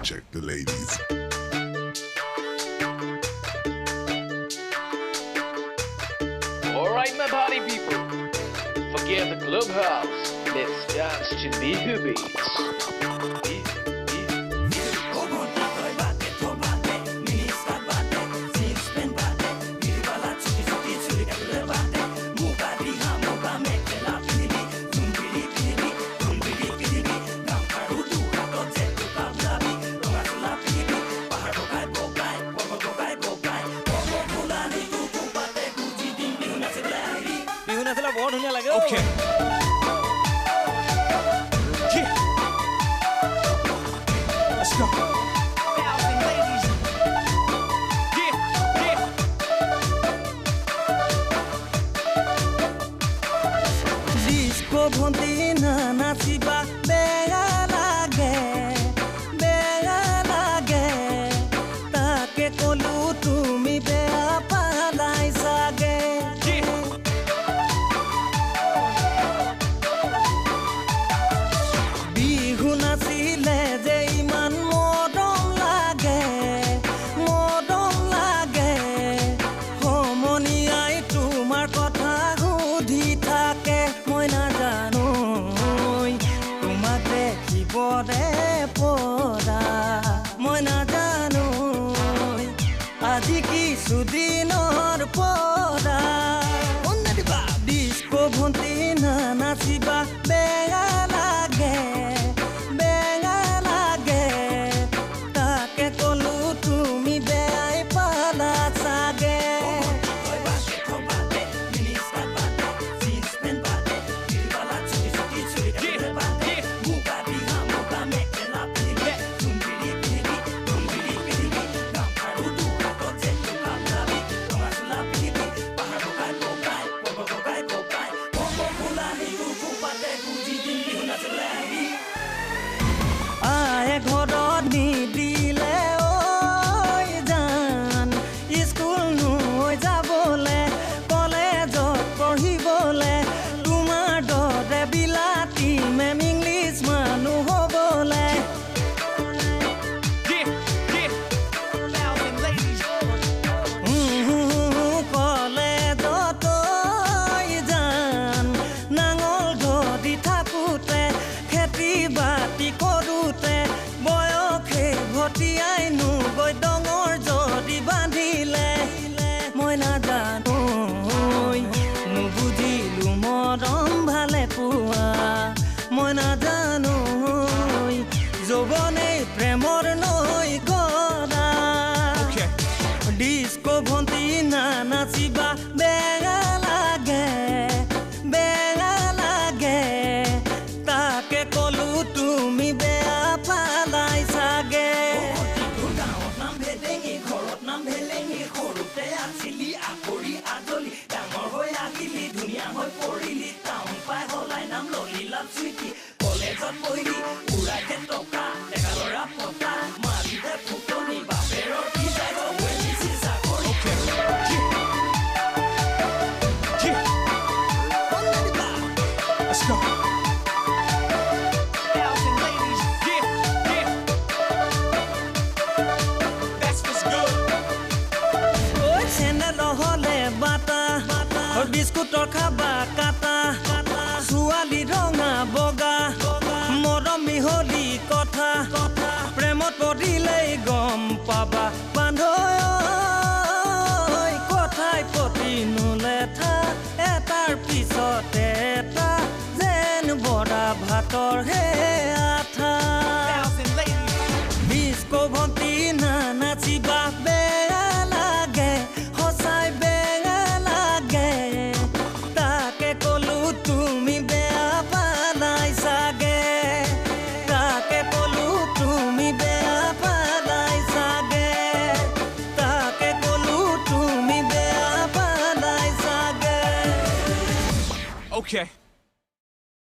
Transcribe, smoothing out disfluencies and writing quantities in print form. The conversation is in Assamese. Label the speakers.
Speaker 1: Check the ladies.
Speaker 2: Alright, my party people, forget the clubhouse. Let's dance to the beats.
Speaker 3: बहुत धुनिया लगे
Speaker 4: Okay. Yeah. Let's go.
Speaker 3: Disco भोंतीना नाचिबा बेया लागे ताके कोलू तुमी बेया पालाई सागे बिहु नाचिले जे इमान मदम लागे हमनियाई तुमार कथा सुधि थाके মই নাজানো তোমাক দেখিবৰে পৰা মই নাজানো আজি কিছুদিনৰ পৰা ডিস্কো ভণ্টি নাচিবা বেয়া লাগে তাকে কলো তুমি বেয়াই পালা চাগে ঘৰত নিদিলে ঐ জান স্কুল নৈ যাবলে কলেজত পঢ়িবলে তোমাৰ দৰে বিলাতী মেম ইংলিছ মানুহ হ'বলে কলেজত জান নাঙল ধৰি থাকোঁতে খেতি বাতি কৰোঁতে বয়সে ভটিয়াই নুগৈ ডঙৰ জৰি বান্ধিলে মই নাজানো নুবুজিলো মৰম ভালে পোৱা মই নাজানো যৌৱনেই প্ৰেমৰ নৈ গৰা ডিস্কো ভণ্টি নাচিবা বেয়া লাগে তাকে কলো তুমি বেয়া পালাই চাগে
Speaker 5: নাম ভেলেঙি সৰুতে আছিলি আকৰি আজলি ডাঙৰ হৈ আহিলি ধুনীয়া হৈ পৰিলি টাউন পাই হলাই নাম ললি লাভ চুইটি কলেজত পঢ়িলি উৰাইতে টকা ডেকা ল'ৰা পতা মাৰিতে ফুটনি বাপেৰৰ কি যায় ৱেলিছি চাকৰি
Speaker 4: Let's go.
Speaker 3: বিস্কুটৰ খাবা কাটা ছোৱালী ৰঙা বগা মৰম মিহলি কথা প্ৰেমত পৰিলেই গম পাবা বান্ধৈ কথাই প্ৰতি নুলেঠা এটাৰ পিছতে এটা যেন বৰা ভাতৰ হে আঠা ডিস্কো ভণ্টি নাচিবা বেয়া লাগে সঁচাই বেয়া লাগে তাকে কলো তুমি বেয়া পালাই চাগে তাকে কলো তুমি বেয়া পালাই চাগে তাকে কলো তুমি বেয়া পালাই চাগে
Speaker 4: Okay.